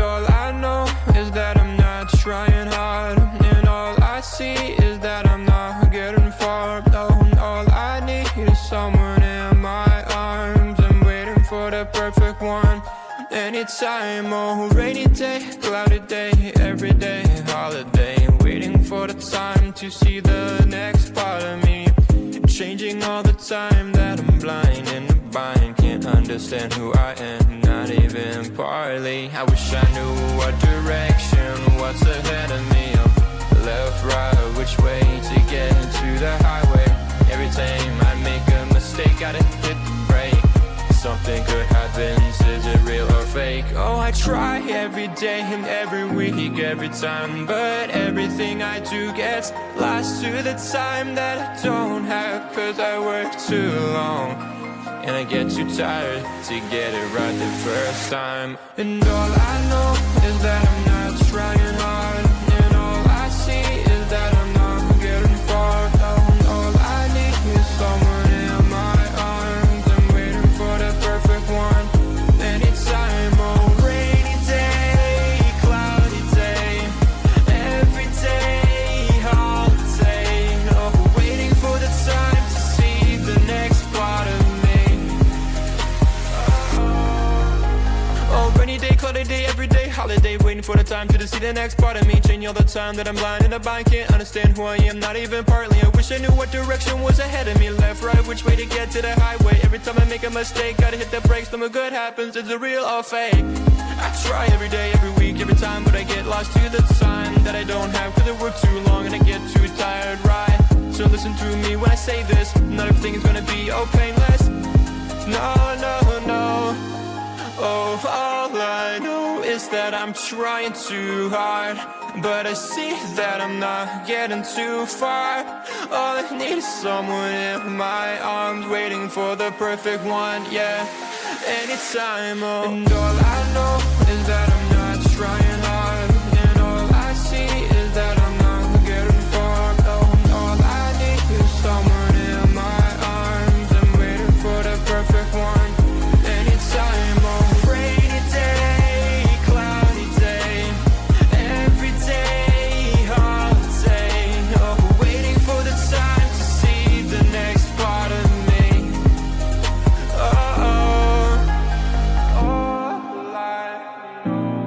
all I know is that I'm not trying hard, and all I see is that I'm not getting far. No, all I need is someone in my arms. I'm waiting for the perfect one. Anytime, oh, rainy day, cloudy day, every day, holiday. Waiting for the time to see the next part of me. Changing all the time that I'm blind in the bind. Can't understand who I am, not even partly. I wish I knew what direction, what's ahead of me. Left, right, which way to get to the highway. Every time I make a mistake, gotta hit the brake. Something good happens, is it real or fake? Oh, I try every day and every week, every time, but everything I do gets lost to the time that I don't have. Cause I work too long, and I get too tired to get it right the first time. And all I know is that I'm not trying hard, and all I see is that I'm not getting far. And all I need is someone in my arms. I'm waiting for the perfect one. Anytime, oh, rainy day, cloudy day, every day, holiday. Oh, waiting for the time to see the next part of me. Oh, rainy day, cloudy day, every day, holiday. Waiting for the time to see the next part of me. Changing all the time that I'm blind in the bind. Can't understand who I am, not even partly. I wish I knew what direction was ahead of me. Left, right, which way to get to the highway. Every time I make a mistake, gotta hit the brakes. Something good happens, is it real or fake? I try every day, every week, every time, but I get lost to the time that I don't have. Cause I work too long and I get too tired, right? So listen to me when I say this. Not everything is gonna be oh painless. No, no, no. Oh, all I know is that I'm trying too hard, but I see that I'm not getting too far. All I need is someone in my arms, waiting for the perfect one, yeah. Anytime, oh. And all I know is that I'm not trying hard, and all I see is that I'm not getting far. Oh, and all I need is someone in my arms. I'm waiting for the perfect one. Anytime, oh. Rainy day, cloudy day, every day, holiday. Oh, waiting for the time to see the next part of me. Oh, all I know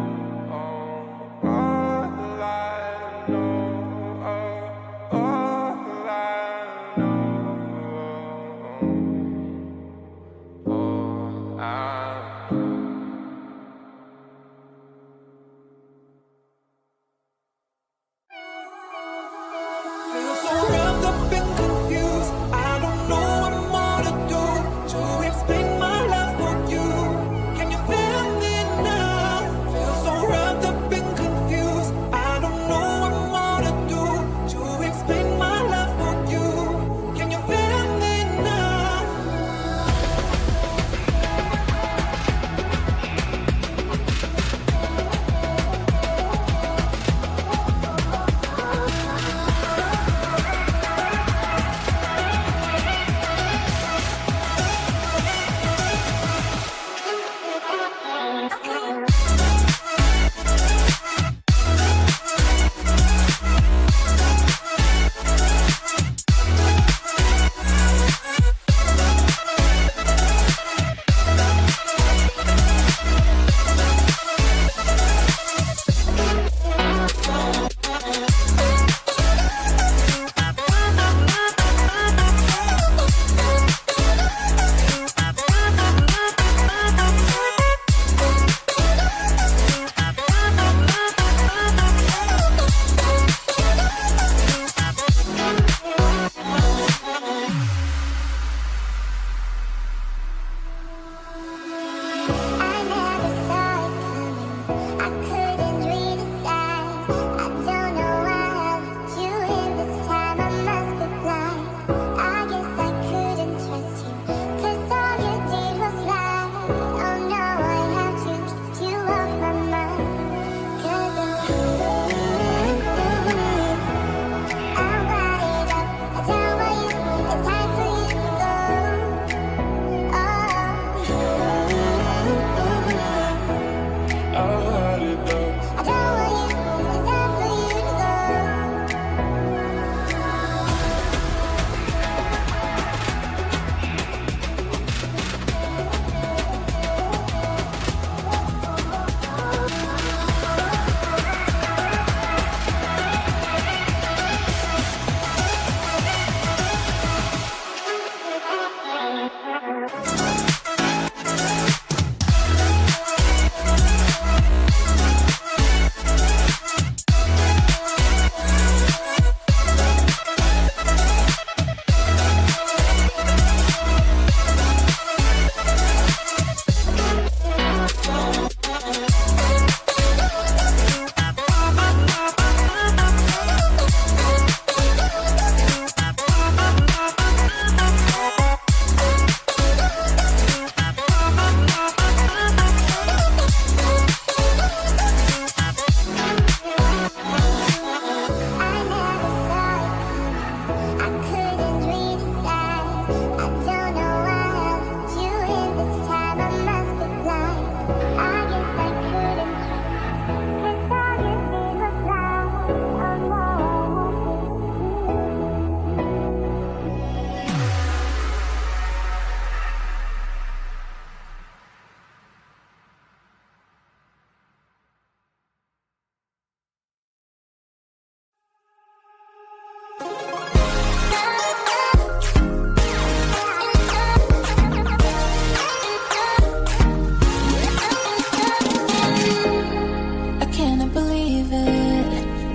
cannot believe it.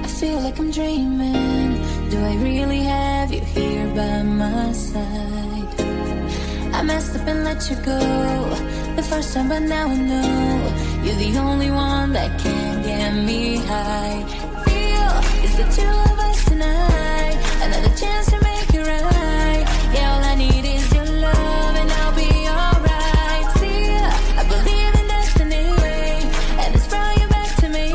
I feel like I'm dreaming. Do I really have you here by my side? I messed up and let you go the first time, but now I know you're the only one that can get me high. Feel it's the two of us tonight. Another chance to make it right. Yeah, all I need is your love and I'll be alright. See, I believe in destiny, and it's brought you back to me.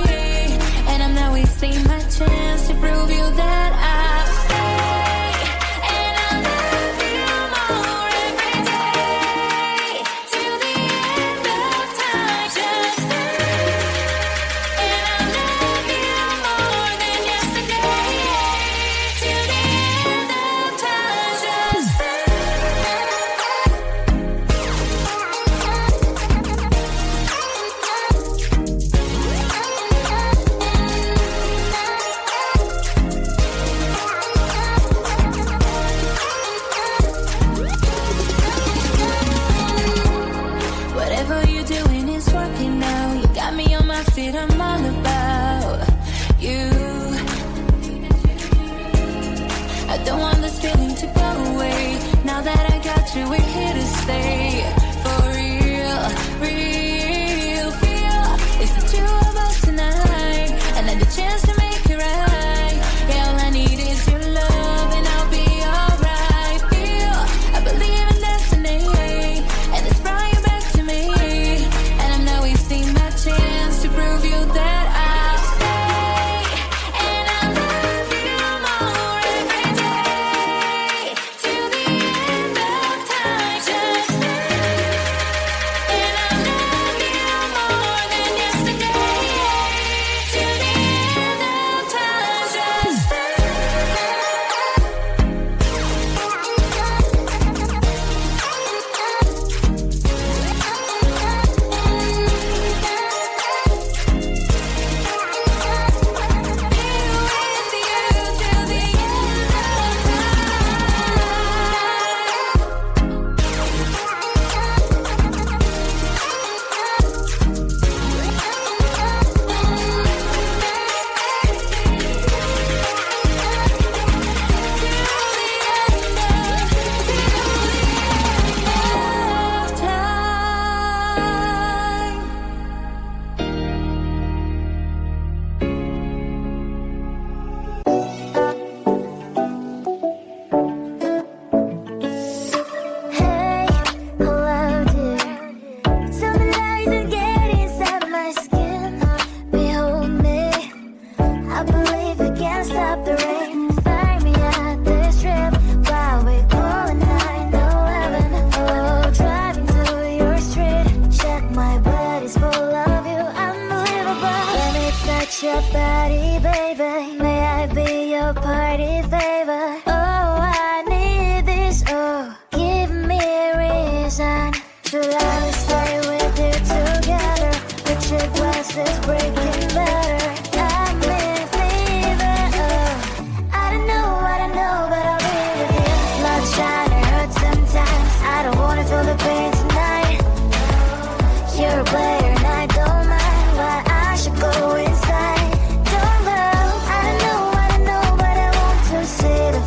And I'm not wasting my chance to prove you that I'll stay. And I'll love you more every day, till the end of time. Just stay. And I'll love you more than yesterday, till the end of time. Just stay. Whatever you're doing is working now. You got me on my feet, I'm all about you. I don't want this feeling to go away. Now that I got you, we're here to stay. For real, real feel. It's the two of us tonight. Another chance to make it right. Yeah, all I need is your love and I'll be alright. Feel, I believe in destiny, and it's brought you back to me. And I'm not wasting my chance to prove you that I'll stay. And I'll love you more every day, till the end of time. Just stay. And I'll love you more than yesterday, till the end of time. Just stay. Hey, hello dear. Tell me lies and get inside my skin. Behold me. I believe we can't stop the rain. Find me at this trip while we're calling 911. Oh, driving to your street. Check my body's full of you. Unbelievable. Let me touch your body, baby. May I be your party favor? Oh, I need this. Oh, give me a reason to let me stay with you together. With your glasses breaking better. I'm in fever. Oh, I don't know, but I'll be with you. Blood shine, it hurts sometimes. I don't wanna feel the pain tonight. You're a player and I don't mind, but I should go inside. Don't go. I don't know, but I want to see the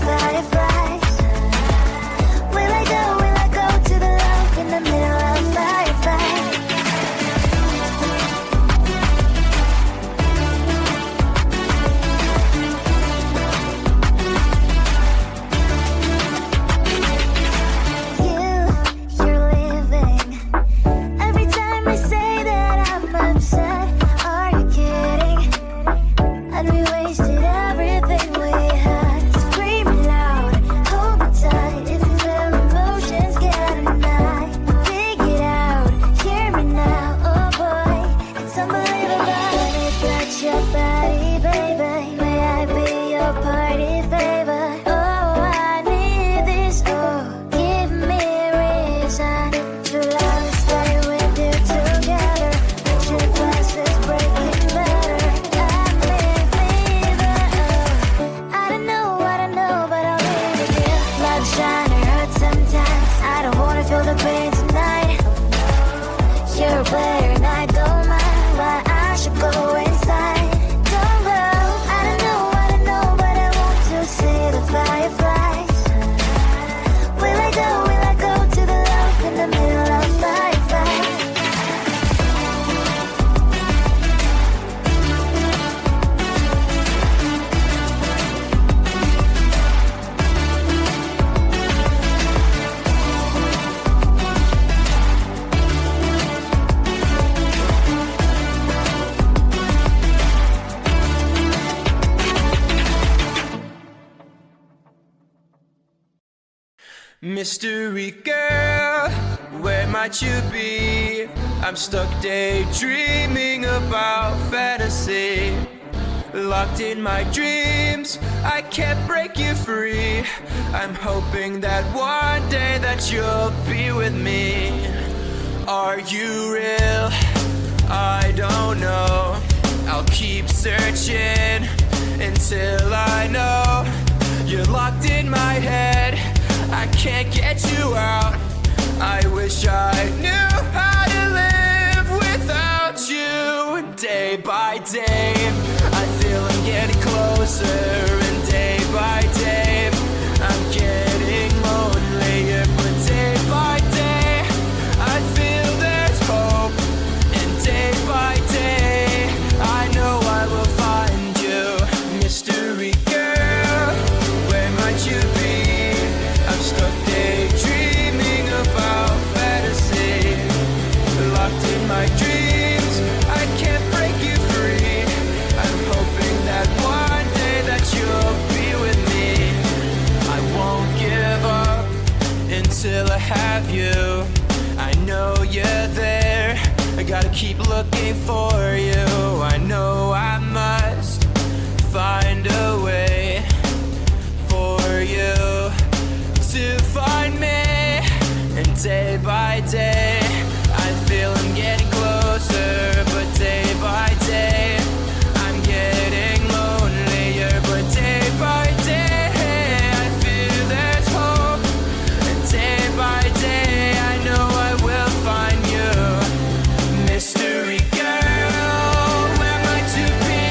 Mystery girl, where might you be? I'm stuck daydreaming about fantasy. Locked in my dreams, I can't break you free. I'm hoping that one day that you'll be with me. Are you real? I don't know. I'll keep searching until I know. You're locked in my head, I can't get you out. I wish I knew how to live without you. Day by day, I feel I'm getting closer. And day by day, I'm getting lonelier. But day by day, I feel there's hope. And day by day, I know I will find you. Mystery girl, where might you be? I'm stuck daydreaming about fantasy. Locked in my dreams, I can't break you free. I'm hoping that one day that you'll be with me. I won't give up until I have you. I know you're there, I gotta keep looking for you. I know I must find a way for you to find me. And day by day, I feel I'm getting closer. But day by day, I'm getting lonelier. But day by day, I feel there's hope. And day by day, I know I will find you. Mystery girl, where might you be?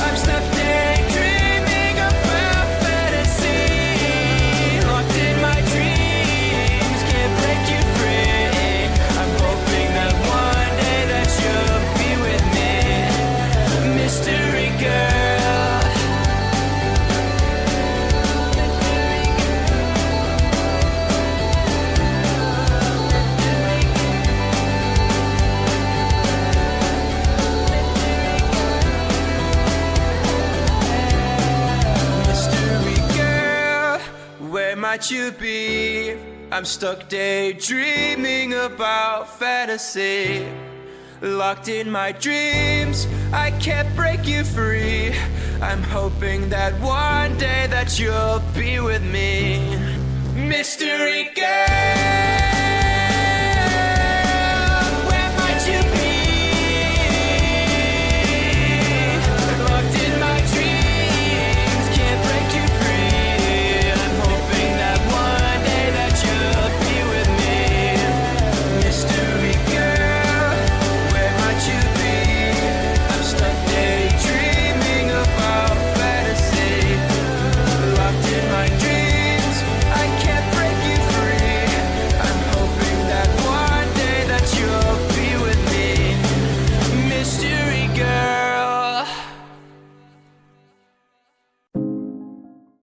I'm stuck daydreaming about fantasy. Locked in my dreams, can't break you free. I'm hoping that one day that you'll be with me. Mystery girl. Mystery girl, where might you be? I'm stuck daydreaming about fantasy. Locked in my dreams, I can't break you free. I'm hoping that one day that you'll be with me. Mystery girl.